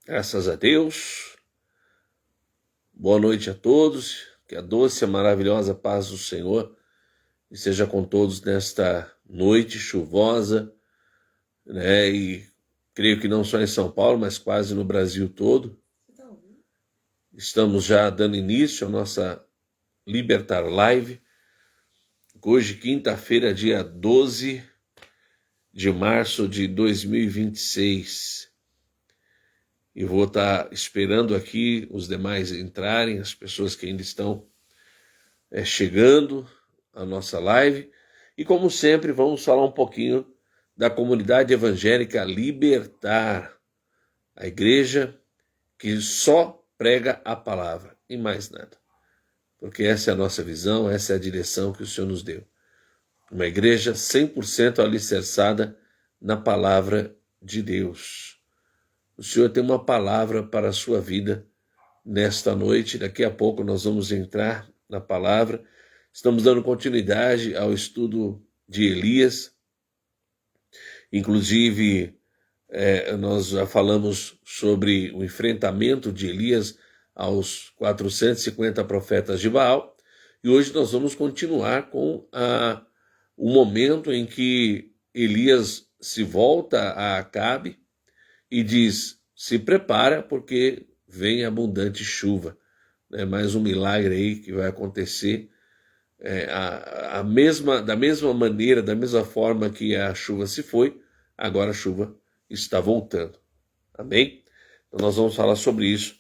Graças a Deus. Boa noite a todos. Que a doce e maravilhosa paz do Senhor esteja com todos nesta noite chuvosa, né? E creio que não só em São Paulo, mas quase no Brasil todo. Estamos já dando início à nossa Libertar Live. Hoje, quinta-feira, dia 12 de março de 2026. E vou estar esperando aqui os demais entrarem, as pessoas que ainda estão chegando à nossa live. E como sempre, vamos falar um pouquinho da comunidade evangélica Libertar, a igreja que só prega a palavra e mais nada. Porque essa é a nossa visão, essa é a direção que o Senhor nos deu. Uma igreja 100% alicerçada na palavra de Deus. O Senhor tem uma palavra para a sua vida nesta noite. Daqui a pouco nós vamos entrar na palavra. Estamos dando continuidade ao estudo de Elias. Inclusive, nós já falamos sobre o enfrentamento de Elias aos 450 profetas de Baal. E hoje nós vamos continuar com o momento em que Elias se volta a Acabe e diz: se prepara porque vem abundante chuva. Mais um milagre aí que vai acontecer da mesma maneira, da mesma forma que a chuva se foi, agora a chuva está voltando. Amém? Então nós vamos falar sobre isso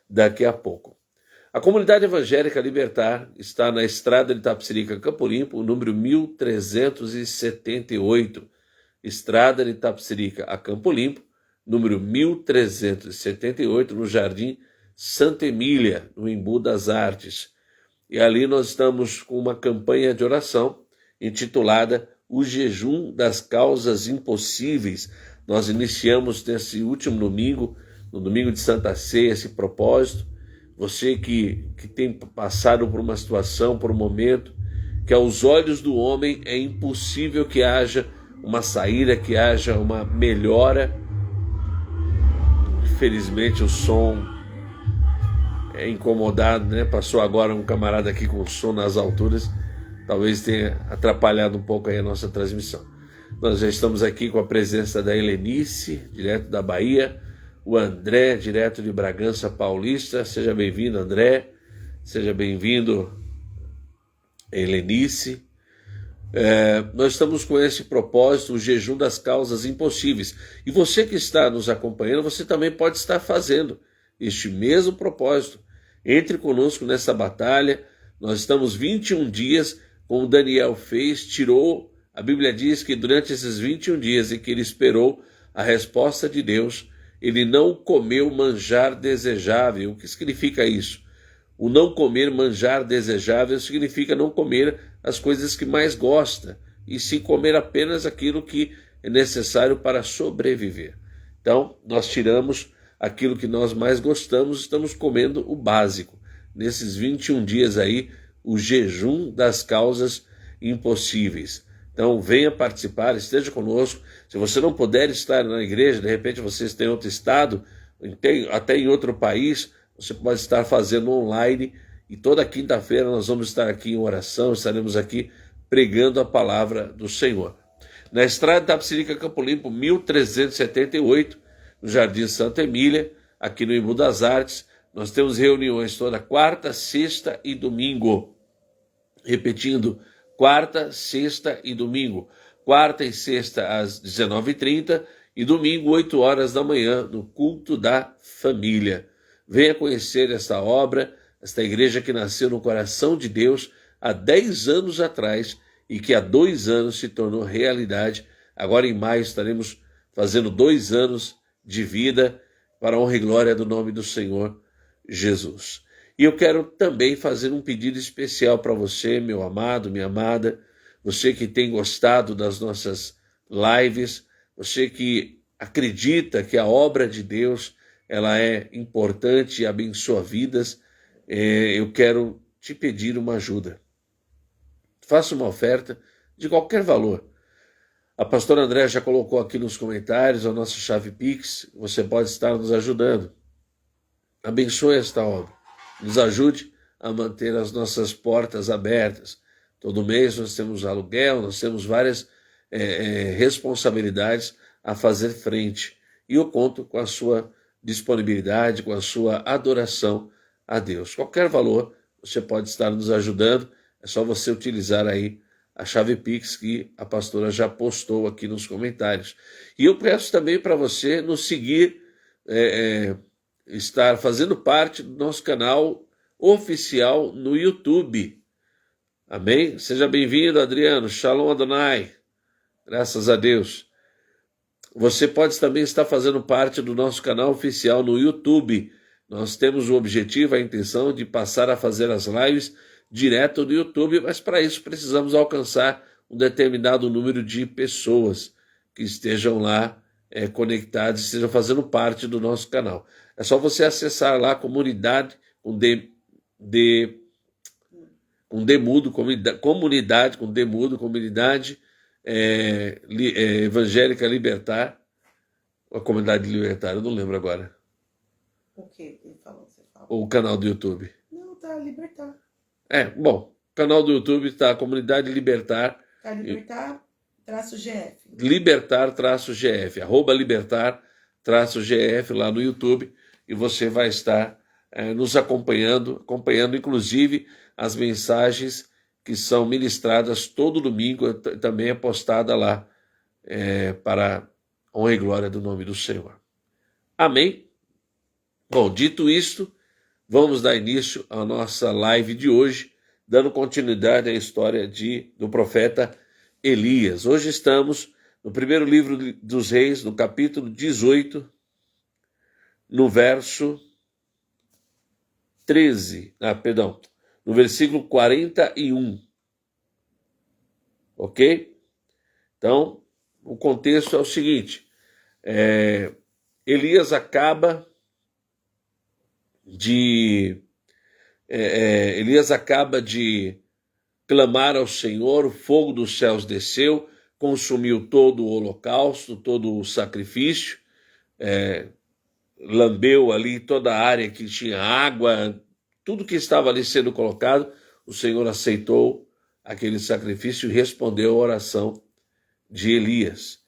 daqui a pouco. A comunidade evangélica Libertar está na estrada de Itapecerica, Campo Limpo, número 1378. Estrada de Itapecerica a Campo Limpo, número 1378, no Jardim Santa Emília, no Embu das Artes. E ali nós estamos com uma campanha de oração intitulada O Jejum das Causas Impossíveis. Nós iniciamos nesse último domingo, no domingo de Santa Ceia, esse propósito. Você que tem passado por uma situação, por um momento, que aos olhos do homem é impossível que haja uma saída, que haja uma melhora. Infelizmente o som é incomodado, né? Passou agora um camarada aqui com som nas alturas, talvez tenha atrapalhado um pouco aí a nossa transmissão. Nós já estamos aqui com a presença da Helenice, direto da Bahia, o André, direto de Bragança Paulista. Seja bem-vindo, André. Seja bem-vindo, Helenice. Nós estamos com esse propósito, o jejum das causas impossíveis. E você que está nos acompanhando, você também pode estar fazendo este mesmo propósito. Entre conosco nessa batalha. Nós estamos 21 dias, como Daniel fez, tirou. A Bíblia diz que durante esses 21 dias em que ele esperou a resposta de Deus, ele não comeu manjar desejável. O que significa isso? O não comer manjar desejável significa não comer as coisas que mais gosta, e sim comer apenas aquilo que é necessário para sobreviver. Então, nós tiramos aquilo que nós mais gostamos, estamos comendo o básico. Nesses 21 dias aí, o jejum das causas impossíveis. Então, venha participar, esteja conosco. Se você não puder estar na igreja, de repente você está em outro estado, até em outro país, você pode estar fazendo online. E toda quinta-feira nós vamos estar aqui em oração, estaremos aqui pregando a palavra do Senhor. Na estrada de Itapecerica, Campo Limpo, 1378, no Jardim Santa Emília, aqui no Embu das Artes. Nós temos reuniões toda quarta, sexta e domingo. Repetindo, quarta, sexta e domingo. Quarta e sexta às 19h30 e domingo, 8 horas da manhã, no culto da família. Venha conhecer esta obra, esta igreja que nasceu no coração de Deus há 10 anos atrás e que há 2 anos se tornou realidade. Agora em maio estaremos fazendo 2 anos de vida para a honra e glória do nome do Senhor Jesus. E eu quero também fazer um pedido especial para você, meu amado, minha amada, você que tem gostado das nossas lives, você que acredita que a obra de Deus ela é importante e abençoa vidas. Eu quero te pedir uma ajuda. Faça uma oferta de qualquer valor. A pastora André já colocou aqui nos comentários a nossa chave Pix, você pode estar nos ajudando. Abençoe esta obra. Nos ajude a manter as nossas portas abertas. Todo mês nós temos aluguel, nós temos várias responsabilidades a fazer frente. E eu conto com a sua disponibilidade, com a sua adoração a Deus. Qualquer valor, você pode estar nos ajudando. É só você utilizar aí a chave Pix que a pastora já postou aqui nos comentários. E eu peço também para você nos seguir, estar fazendo parte do nosso canal oficial no YouTube. Amém? Seja bem-vindo, Adriano. Shalom Adonai. Graças a Deus. Você pode também estar fazendo parte do nosso canal oficial no YouTube. Nós temos o objetivo, a intenção de passar a fazer as lives direto no YouTube, mas para isso precisamos alcançar um determinado número de pessoas que estejam lá conectadas, estejam fazendo parte do nosso canal. É só você acessar lá a comunidade com comunidade evangélica libertar, a comunidade libertária, eu não lembro agora. O que ele falou? Você falou? O canal do YouTube. Não, tá libertar. Bom, o canal do YouTube está comunidade libertar. Tá libertar-GF. Libertar-GF, @libertar-GF lá no YouTube, e você vai estar nos acompanhando inclusive as mensagens que são ministradas todo domingo, também é postada lá, para honra e glória do nome do Senhor. Amém? Bom, dito isto, vamos dar início à nossa live de hoje, dando continuidade à história do profeta Elias. Hoje estamos no primeiro livro dos Reis, no capítulo 18, no verso 13, no versículo 41. Ok? Então, o contexto é o seguinte: Elias acaba de clamar ao Senhor, o fogo dos céus desceu, consumiu todo o holocausto, todo o sacrifício, lambeu ali toda a área que tinha água, tudo que estava ali sendo colocado. O Senhor aceitou aquele sacrifício e respondeu a oração de Elias.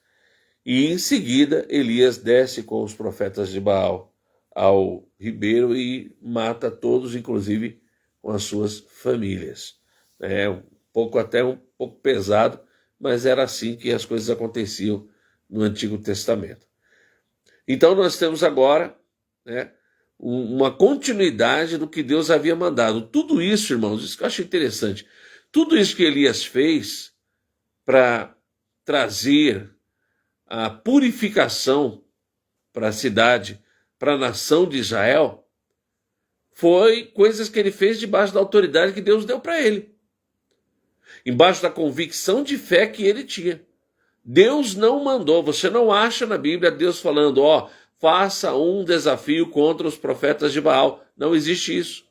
E em seguida, Elias desce com os profetas de Baal ao ribeiro e mata todos, inclusive com as suas famílias. Um pouco pesado, mas era assim que as coisas aconteciam no Antigo Testamento. Então nós temos agora uma continuidade do que Deus havia mandado. Tudo isso, irmãos, isso que eu acho interessante, tudo isso que Elias fez para trazer a purificação para a cidade, para a nação de Israel, foi coisas que ele fez debaixo da autoridade que Deus deu para ele, embaixo da convicção de fé que ele tinha. Deus não mandou, você não acha na Bíblia Deus falando, faça um desafio contra os profetas de Baal. Não existe isso.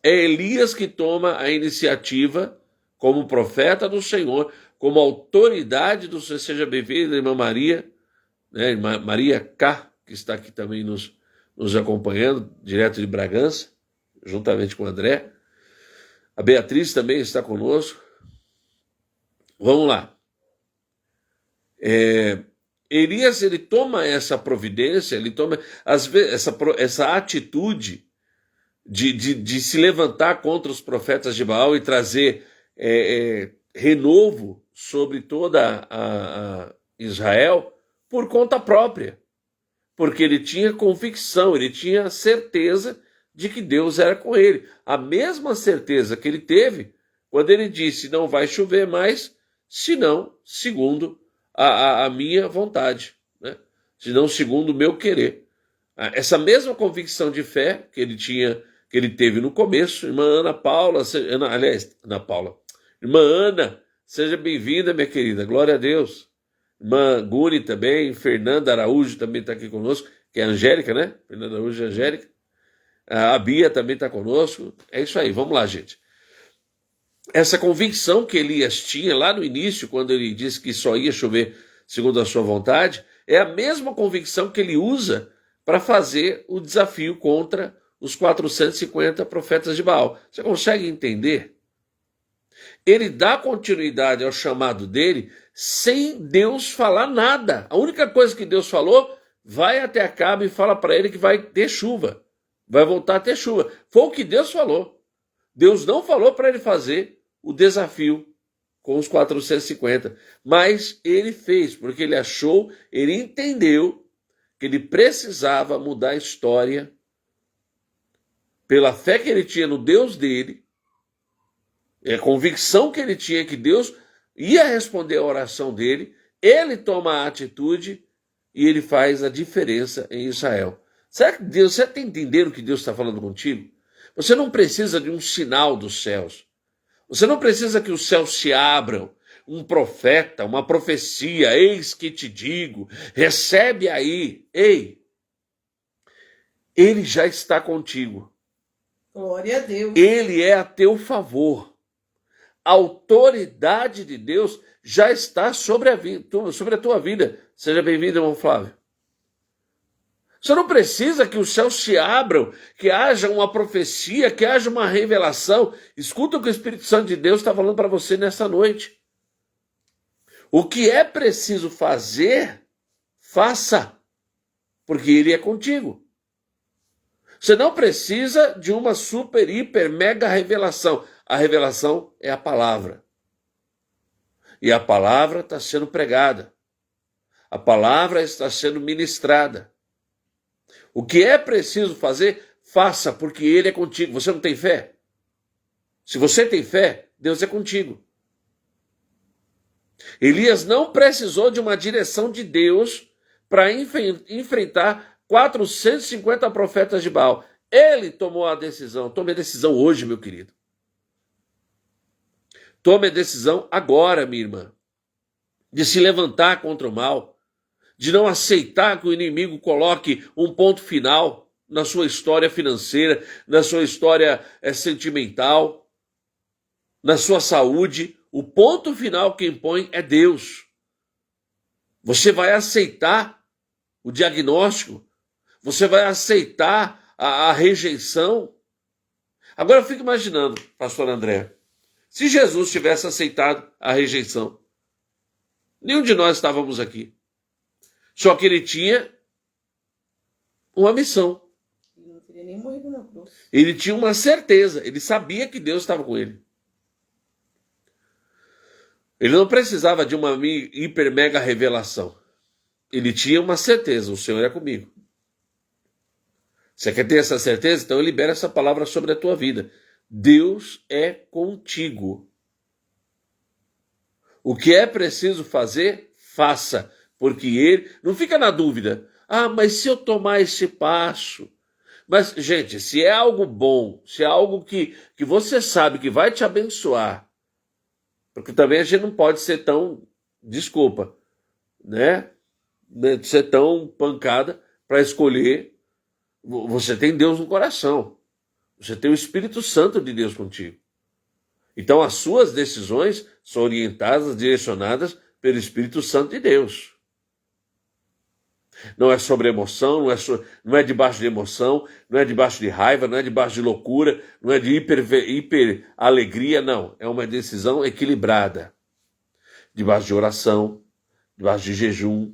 É Elias que toma a iniciativa como profeta do Senhor, como autoridade do Senhor. Seja bem-vinda, irmã Maria, irmã Maria K, que está aqui também nos acompanhando, direto de Bragança, juntamente com o André. A Beatriz também está conosco. Vamos lá. Elias, ele toma essa providência, ele toma essa atitude de se levantar contra os profetas de Baal e trazer renovo sobre toda a Israel por conta própria, porque ele tinha convicção, ele tinha certeza de que Deus era com ele. A mesma certeza que ele teve quando ele disse, não vai chover mais, senão segundo a minha vontade, senão segundo o meu querer. Essa mesma convicção de fé que ele teve no começo, irmã irmã Ana, seja bem-vinda, minha querida, glória a Deus. Irmã Guni também, Fernanda Araújo também está aqui conosco, que é a Angélica, né? Fernanda Araújo e Angélica. A Bia também está conosco. É isso aí, vamos lá, gente. Essa convicção que Elias tinha lá no início, quando ele disse que só ia chover segundo a sua vontade, é a mesma convicção que ele usa para fazer o desafio contra os 450 profetas de Baal. Você consegue entender? Ele dá continuidade ao chamado dele sem Deus falar nada. A única coisa que Deus falou, vai até Acabe e fala para ele que vai ter chuva. Vai voltar a ter chuva. Foi o que Deus falou. Deus não falou para ele fazer o desafio com os 450. Mas ele fez, porque ele achou, ele entendeu que ele precisava mudar a história pela fé que ele tinha no Deus dele, a convicção que ele tinha que Deus ia responder a oração dele, ele toma a atitude e ele faz a diferença em Israel. Será que Deus, você está entendendo o que Deus está falando contigo? Você não precisa de um sinal dos céus. Você não precisa que os céus se abram, um profeta, uma profecia, eis que te digo, recebe aí. Ei, ele já está contigo. Glória a Deus. Ele é a teu favor. A autoridade de Deus já está sobre a tua vida. Seja bem-vindo, irmão Flávio. Você não precisa que os céus se abram, que haja uma profecia, que haja uma revelação. Escuta o que o Espírito Santo de Deus está falando para você nessa noite. O que é preciso fazer, faça, porque ele é contigo. Você não precisa de uma super, hiper, mega revelação. A revelação é a palavra. E a palavra está sendo pregada. A palavra está sendo ministrada. O que é preciso fazer, faça, porque ele é contigo. Você não tem fé? Se você tem fé, Deus é contigo. Elias não precisou de uma direção de Deus para enfrentar 450 profetas de Baal. Ele tomou a decisão. Tome a decisão hoje, meu querido. Tome a decisão agora, minha irmã, de se levantar contra o mal, de não aceitar que o inimigo coloque um ponto final na sua história financeira, na sua história sentimental, na sua saúde. O ponto final que impõe é Deus. Você vai aceitar o diagnóstico, você vai aceitar a rejeição. Agora eu fico imaginando, pastor André, se Jesus tivesse aceitado a rejeição, nenhum de nós estávamos aqui. Só que ele tinha uma missão. Ele não teria nem morrido na cruz. Ele tinha uma certeza, ele sabia que Deus estava com ele. Ele não precisava de uma hiper mega revelação. Ele tinha uma certeza, o Senhor é comigo. Você quer ter essa certeza? Então eu libero essa palavra sobre a tua vida. Deus é contigo. O que é preciso fazer, faça. Porque ele, não fica na dúvida, mas se eu tomar esse passo... Mas, gente, se é algo bom, se é algo que você sabe que vai te abençoar, porque também a gente não pode ser tão, desculpa, né? Ser tão pancada para escolher. Você tem Deus no coração. Você tem o Espírito Santo de Deus contigo. Então as suas decisões são orientadas, direcionadas pelo Espírito Santo de Deus. Não é sobre emoção, não é debaixo de emoção, não é debaixo de raiva, não é debaixo de loucura, não é de hiper alegria, não. É uma decisão equilibrada. Debaixo de oração, debaixo de jejum.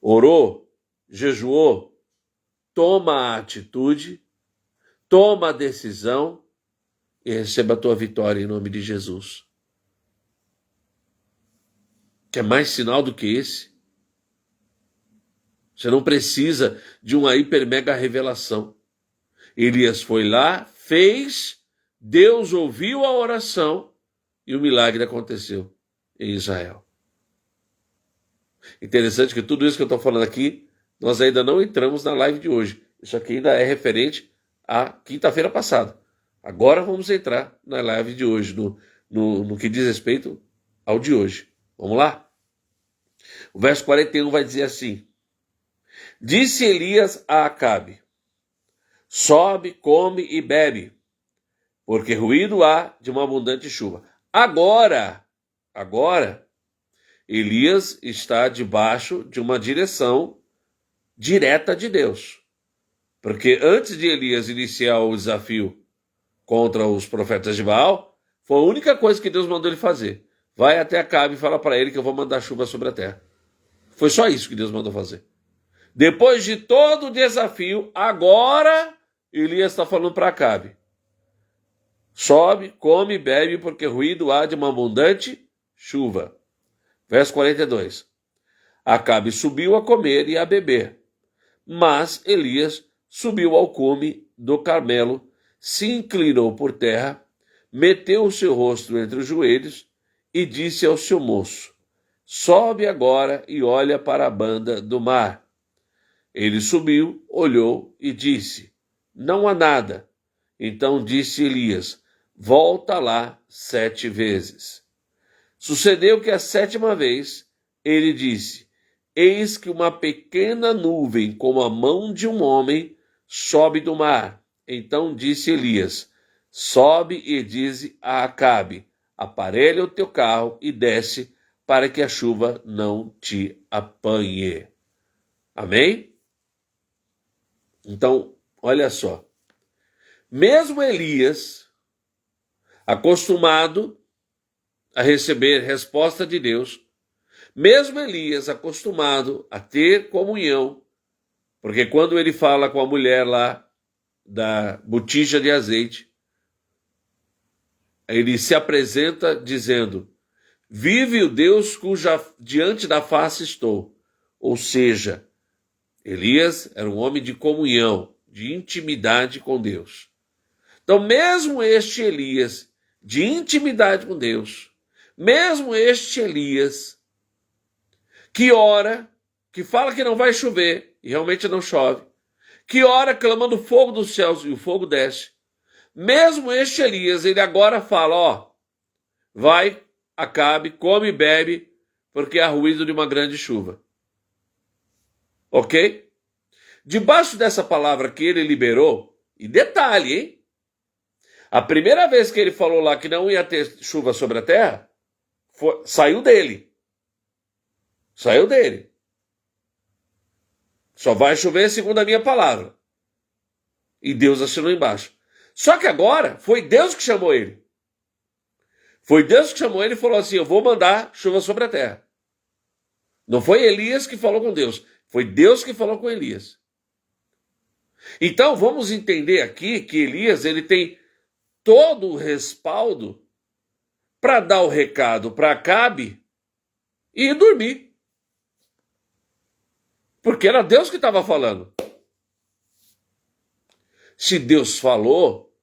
Orou, jejuou, toma a atitude, toma a decisão e receba a tua vitória em nome de Jesus. Quer mais sinal do que esse? Você não precisa de uma hiper mega revelação. Elias foi lá, fez, Deus ouviu a oração e o milagre aconteceu em Israel. Interessante que tudo isso que eu estou falando aqui, nós ainda não entramos na live de hoje. Isso aqui ainda é referente à quinta-feira passada. Agora vamos entrar na live de hoje, no que diz respeito ao de hoje. Vamos lá? O verso 41 vai dizer assim: disse Elias a Acabe: sobe, come e bebe, porque ruído há de uma abundante chuva. Agora, Elias está debaixo de uma direção direta de Deus. Porque antes de Elias iniciar o desafio contra os profetas de Baal, foi a única coisa que Deus mandou ele fazer. Vai até Acabe e fala para ele que eu vou mandar chuva sobre a terra. Foi só isso que Deus mandou fazer. Depois de todo o desafio, agora Elias está falando para Acabe: sobe, come e bebe, porque ruído há de uma abundante chuva. Verso 42. Acabe subiu a comer e a beber, mas Elias subiu ao cume do Carmelo, se inclinou por terra, meteu o seu rosto entre os joelhos e disse ao seu moço: sobe agora e olha para a banda do mar. Ele subiu, olhou e disse: não há nada. Então disse Elias: volta lá 7 vezes. Sucedeu que a 7ª vez ele disse: eis que uma pequena nuvem, como a mão de um homem, sobe do mar. Então disse Elias: sobe e dize a Acabe: aparelha o teu carro e desce, para que a chuva não te apanhe. Amém? Então, olha só. Mesmo Elias, acostumado a receber resposta de Deus, mesmo Elias acostumado a ter comunhão, porque quando ele fala com a mulher lá da botija de azeite, ele se apresenta dizendo: vive o Deus cuja diante da face estou. Ou seja, Elias era um homem de comunhão, de intimidade com Deus. Então, mesmo este Elias de intimidade com Deus, mesmo este Elias que ora, que fala que não vai chover, e realmente não chove, que ora clamando fogo dos céus e o fogo desce, mesmo este Elias, ele agora fala: ó, vai, Acabe, come e bebe, porque há ruído de uma grande chuva. Ok? Debaixo dessa palavra que ele liberou, e detalhe, hein? A primeira vez que ele falou lá que não ia ter chuva sobre a terra, saiu dele. Saiu dele. Só vai chover segundo a minha palavra. E Deus assinou embaixo. Só que agora foi Deus que chamou ele. Foi Deus que chamou ele e falou assim: eu vou mandar chuva sobre a terra. Não foi Elias que falou com Deus. Foi Deus que falou com Elias. Então vamos entender aqui que Elias ele tem todo o respaldo para dar o recado para Acabe e ir dormir. Porque era Deus que estava falando. Se Deus falou,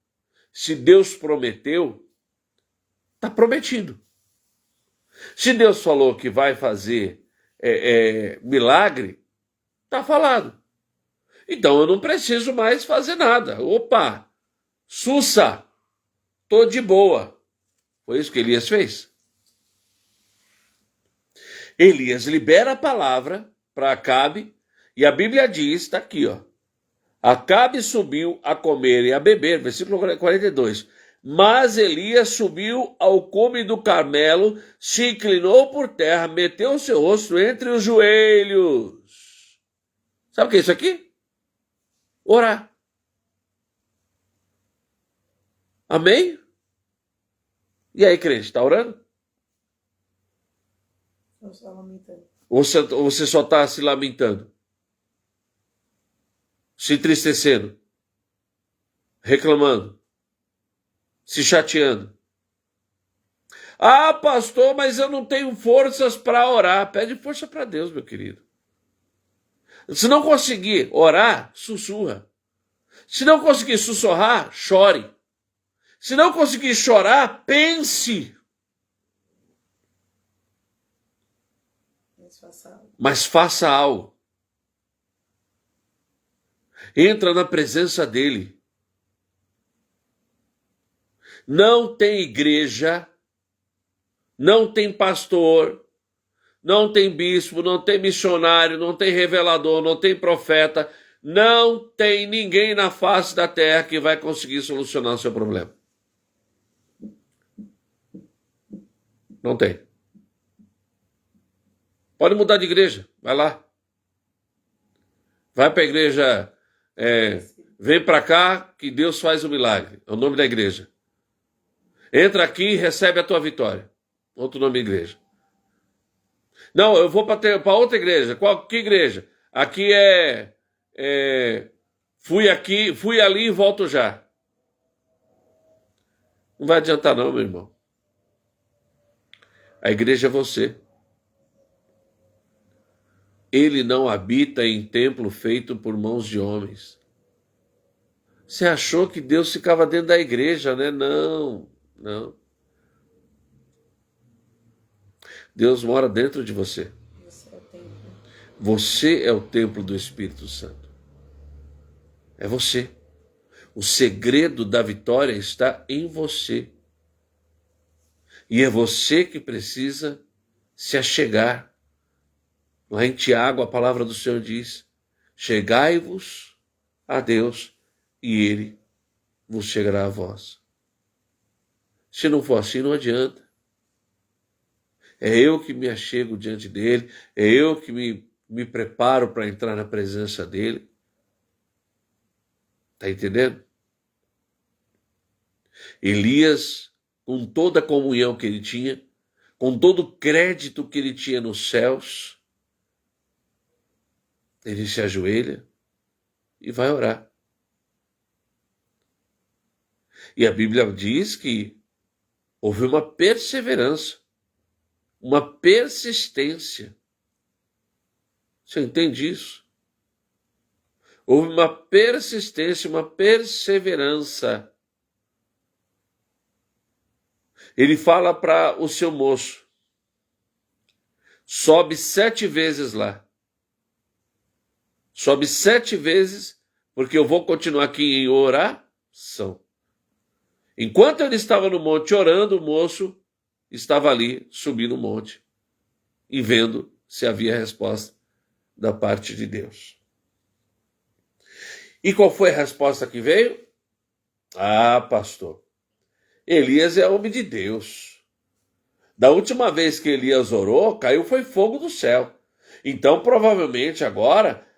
se Deus prometeu, está prometido. Se Deus falou que vai fazer milagre, está falado. Então eu não preciso mais fazer nada. Opa, sussa, tô de boa. Foi isso que Elias fez. Elias libera a palavra para Acabe, e a Bíblia diz, está aqui, ó: Acabe subiu a comer e a beber, versículo 42. Mas Elias subiu ao cume do Carmelo, se inclinou por terra, meteu o seu rosto entre os joelhos. Sabe o que é isso aqui? Orar. Amém? E aí, crente, está orando? Eu só lamentando. Ou você só está se lamentando? Se entristecendo? Reclamando? Se chateando? Ah, pastor, mas eu não tenho forças para orar. Pede força para Deus, meu querido. Se não conseguir orar, sussurra. Se não conseguir sussurrar, chore. Se não conseguir chorar, pense. Mas faça algo. Entra na presença dele. Não tem igreja, não tem pastor, não tem bispo, não tem missionário, não tem revelador, não tem profeta, não tem ninguém na face da terra que vai conseguir solucionar o seu problema. Não tem. Pode mudar de igreja, vai lá. Vai para a igreja, vem para cá que Deus faz o milagre. É o nome da igreja. Entra aqui e recebe a tua vitória. Outro nome da igreja. Não, eu vou para outra igreja. Que igreja? Aqui fui ali e volto já. Não vai adiantar não, meu irmão. A igreja é você. Ele não habita em templo feito por mãos de homens. Você achou que Deus ficava dentro da igreja, né? Não, não. Deus mora dentro de você. Você é o templo do Espírito Santo. É você. O segredo da vitória está em você. E é você que precisa se achegar. Lá em Tiago, a palavra do Senhor diz: chegai-vos a Deus e Ele vos chegará a vós. Se não for assim, não adianta. É eu que me achego diante dele, é eu que me preparo para entrar na presença dele. Está entendendo? Elias, com toda a comunhão que ele tinha, com todo o crédito que ele tinha nos céus, ele se ajoelha e vai orar. E a Bíblia diz que houve uma perseverança, uma persistência. Você entende isso? Houve uma persistência, uma perseverança. Ele fala para o seu moço: sobe 7 vezes lá. Sobe 7 vezes, porque eu vou continuar aqui em oração. Enquanto ele estava no monte orando, o moço estava ali subindo o monte e vendo se havia resposta da parte de Deus. E qual foi a resposta que veio? Ah, pastor, Elias é homem de Deus. Da última vez que Elias orou, foi fogo do céu. Então, provavelmente agora,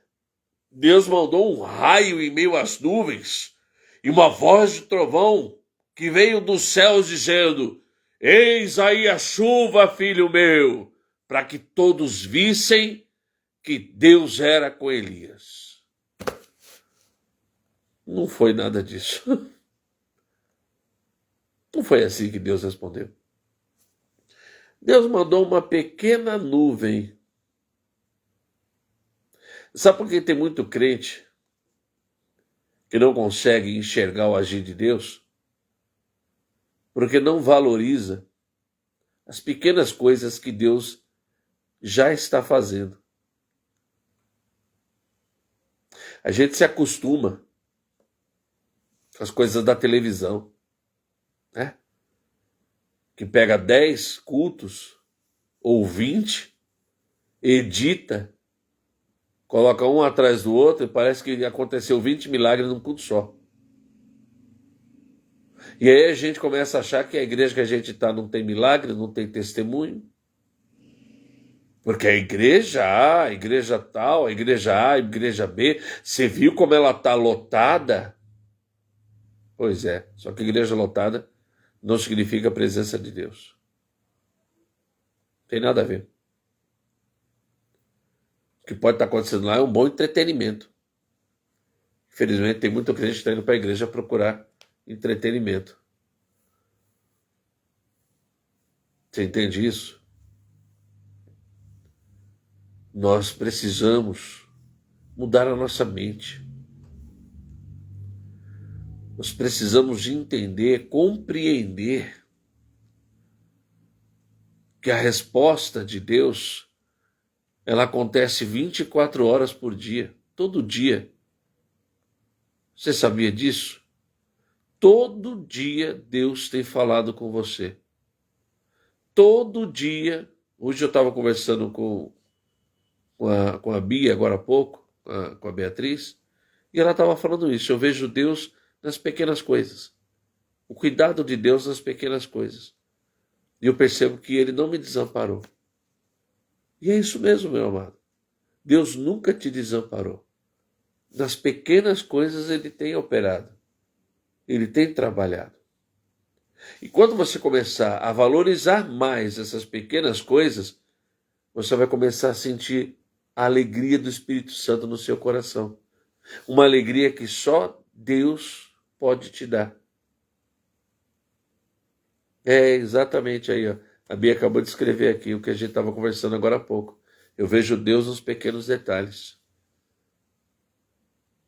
Deus mandou um raio em meio às nuvens e uma voz de trovão que veio dos céus dizendo: eis aí a chuva, filho meu, para que todos vissem que Deus era com Elias. Não foi nada disso. Não foi assim que Deus respondeu. Deus mandou uma pequena nuvem. Sabe por que tem muito crente que não consegue enxergar o agir de Deus? Porque não valoriza as pequenas coisas que Deus já está fazendo. A gente se acostuma com as coisas da televisão, né? Que pega 10 cultos ou 20, edita, coloca um atrás do outro e parece que aconteceu 20 milagres num culto só. E aí a gente começa a achar que a igreja que a gente está não tem milagre, não tem testemunho. Porque a igreja A, a igreja tal, a igreja A, a igreja B, você viu como ela está lotada? Pois é, só que igreja lotada não significa a presença de Deus. Tem nada a ver. O que pode estar acontecendo lá é um bom entretenimento. Infelizmente, tem muita crente que está indo para a igreja procurar entretenimento. Você entende isso? Nós precisamos mudar a nossa mente. Nós precisamos entender, compreender que a resposta de Deus, ela acontece 24 horas por dia, todo dia. Você sabia disso? Todo dia Deus tem falado com você. Todo dia. Hoje eu estava conversando com a Bia agora há pouco, com a Beatriz, e ela estava falando isso. Eu vejo Deus nas pequenas coisas. O cuidado de Deus nas pequenas coisas. E eu percebo que Ele não me desamparou. E é isso mesmo, meu amado. Deus nunca te desamparou. Nas pequenas coisas Ele tem operado. Ele tem trabalhado. E quando você começar a valorizar mais essas pequenas coisas, você vai começar a sentir a alegria do Espírito Santo no seu coração. Uma alegria que só Deus pode te dar. É exatamente aí, ó. A Bia acabou de escrever aqui o que a gente estava conversando agora há pouco. Eu vejo Deus nos pequenos detalhes.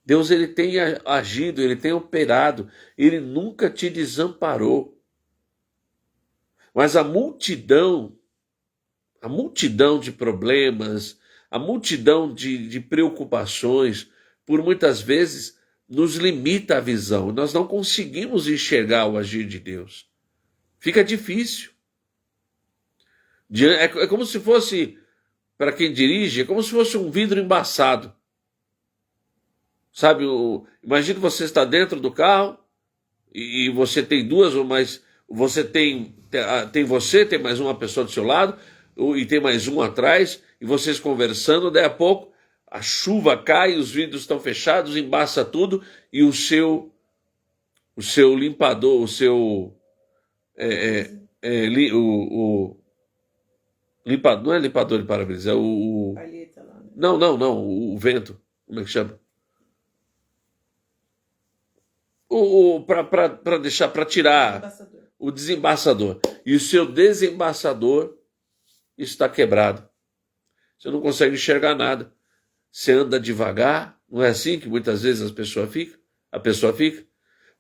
Deus, ele tem agido, ele tem operado, ele nunca te desamparou. Mas a multidão de problemas, a multidão de preocupações, por muitas vezes nos limita a visão. Nós não conseguimos enxergar o agir de Deus. Fica difícil. É como se fosse, para quem dirige, é como se fosse um vidro embaçado. Sabe, imagina você está dentro do carro e você tem duas ou mais, você tem mais uma pessoa do seu lado e tem mais um atrás, e vocês conversando, daí a pouco a chuva cai, os vidros estão fechados, embaça tudo, e o seu limpador, limpador, não é limpador de para-brisa, é o... Palheta lá, né? Não, o vento, como é que chama? Para deixar, para tirar Embaçador. o desembaçador. E o seu desembaçador está quebrado. Você não consegue enxergar nada. Você anda devagar, não é assim que muitas vezes a pessoa fica?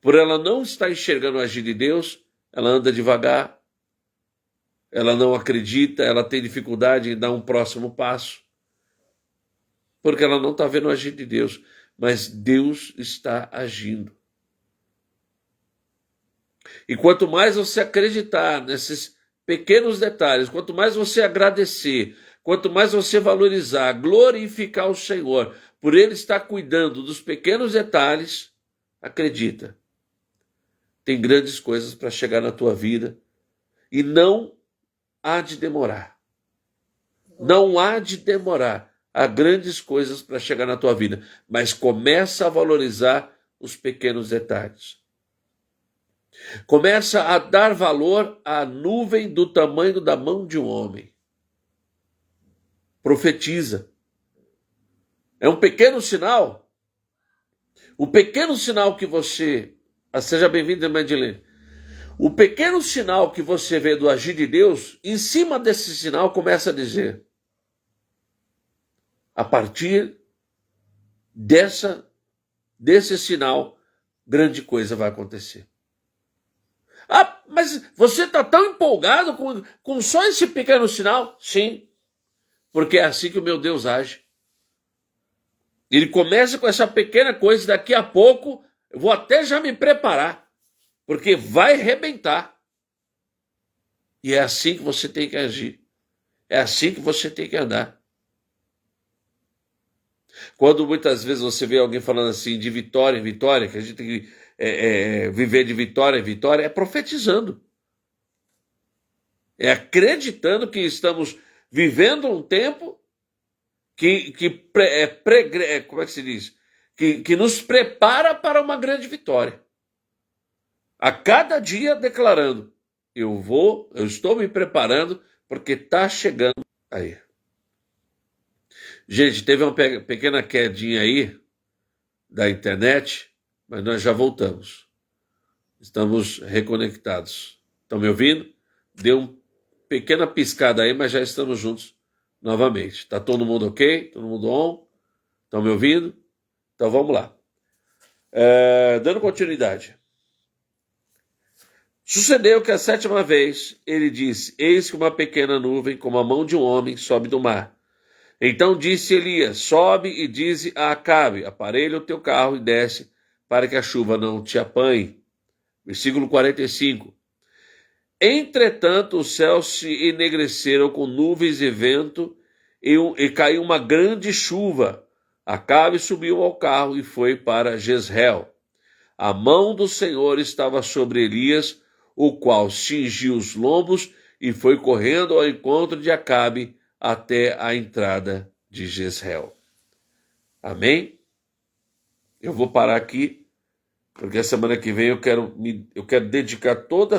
Por ela não estar enxergando o agir de Deus, ela anda devagar, ela não acredita, ela tem dificuldade em dar um próximo passo, porque ela não está vendo o agir de Deus, mas Deus está agindo. E quanto mais você acreditar nesses pequenos detalhes, quanto mais você agradecer, quanto mais você valorizar, glorificar o Senhor, por Ele estar cuidando dos pequenos detalhes, acredita, tem grandes coisas para chegar na tua vida e não há de demorar. Não há de demorar. Há grandes coisas para chegar na tua vida, mas começa a valorizar os pequenos detalhes. Começa a dar valor à nuvem do tamanho da mão de um homem. Profetiza. É um pequeno sinal. O pequeno sinal que você... Seja bem-vindo, Madeleine. O pequeno sinal que você vê do agir de Deus, em cima desse sinal começa a dizer: a partir desse sinal, grande coisa vai acontecer. Ah, mas você está tão empolgado com só esse pequeno sinal? Sim, porque é assim que o meu Deus age. Ele começa com essa pequena coisa, daqui a pouco eu vou até já me preparar, porque vai arrebentar. E é assim que você tem que agir. É assim que você tem que andar. Quando muitas vezes você vê alguém falando assim de vitória em vitória, que a gente tem que viver de vitória em vitória, é profetizando. É acreditando que estamos vivendo um tempo como é que se diz? Que nos prepara para uma grande vitória. A cada dia declarando: eu estou me preparando porque está chegando aí. Gente, teve uma pequena quedinha aí da internet, mas nós já voltamos. Estamos reconectados. Estão me ouvindo? Deu uma pequena piscada aí, mas já estamos juntos novamente. Está todo mundo ok? Todo mundo on? Estão me ouvindo? Então vamos lá. Dando continuidade. Sucedeu que a 7ª vez ele disse: eis que uma pequena nuvem, como a mão de um homem, sobe do mar. Então disse Elias: sobe e dize a Acabe: aparelha o teu carro e desce, para que a chuva não te apanhe. Versículo 45. Entretanto, os céus se enegreceram com nuvens e vento, e caiu uma grande chuva. Acabe subiu ao carro e foi para Jezreel. A mão do Senhor estava sobre Elias, o qual cingiu os lombos e foi correndo ao encontro de Acabe até a entrada de Jezreel. Amém? Eu vou parar aqui, porque a semana que vem eu quero dedicar toda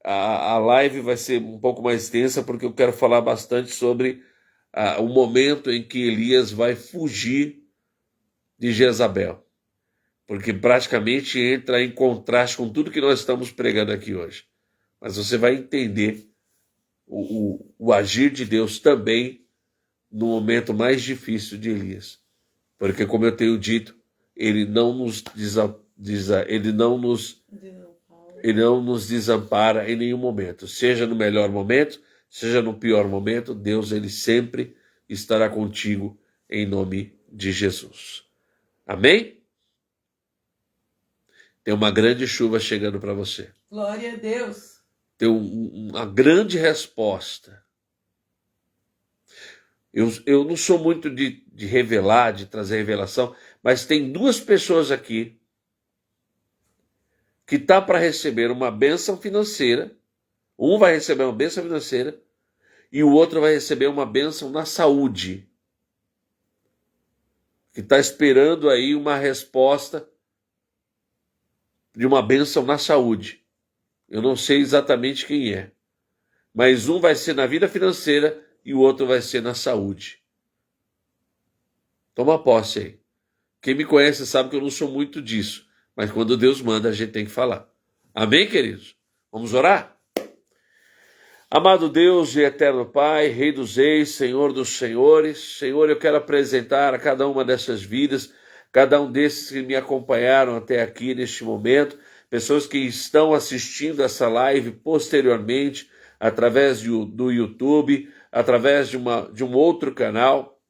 a live, vai ser um pouco mais extensa, porque eu quero falar bastante sobre o momento em que Elias vai fugir de Jezabel, porque praticamente entra em contraste com tudo que nós estamos pregando aqui hoje. Mas você vai entender o agir de Deus também no momento mais difícil de Elias, porque, como eu tenho dito, ele não nos desampara em nenhum momento, seja no melhor momento, seja no pior momento. Deus, ele sempre estará contigo em nome de Jesus. Amém? Tem uma grande chuva chegando para você. Glória a Deus. Tem uma grande resposta. Eu não sou muito de revelar, de trazer revelação, mas tem duas pessoas aqui que tá para receber uma bênção financeira. Um vai receber uma bênção financeira e o outro vai receber uma bênção na saúde. Que está esperando aí uma resposta de uma bênção na saúde. Eu não sei exatamente quem é, mas um vai ser na vida financeira e o outro vai ser na saúde. Toma posse aí. Quem me conhece sabe que eu não sou muito disso, mas quando Deus manda, a gente tem que falar. Amém, queridos? Vamos orar? Amado Deus e eterno Pai, Rei dos Reis, Senhor dos Senhores, Senhor, eu quero apresentar a cada uma dessas vidas, cada um desses que me acompanharam até aqui neste momento, pessoas que estão assistindo essa live posteriormente, através do YouTube, através de um outro canal,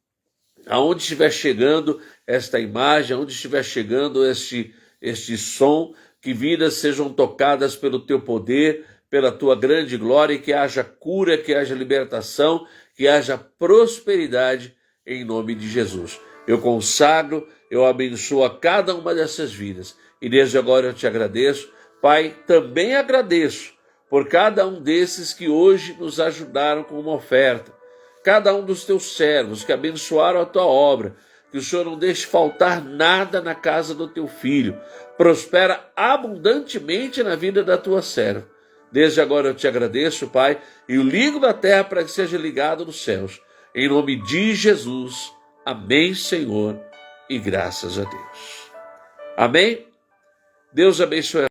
aonde estiver chegando esta imagem, aonde estiver chegando este som, que vidas sejam tocadas pelo teu poder, pela tua grande glória, e que haja cura, que haja libertação, que haja prosperidade em nome de Jesus. Eu consagro, eu abençoo a cada uma dessas vidas, e desde agora eu te agradeço. Pai, também agradeço por cada um desses que hoje nos ajudaram com uma oferta, cada um dos teus servos que abençoaram a tua obra, que o Senhor não deixe faltar nada na casa do teu filho, prospera abundantemente na vida da tua serva. Desde agora eu te agradeço, Pai, e o ligo da terra para que seja ligado nos céus. Em nome de Jesus. Amém, Senhor, e graças a Deus. Amém? Deus abençoe.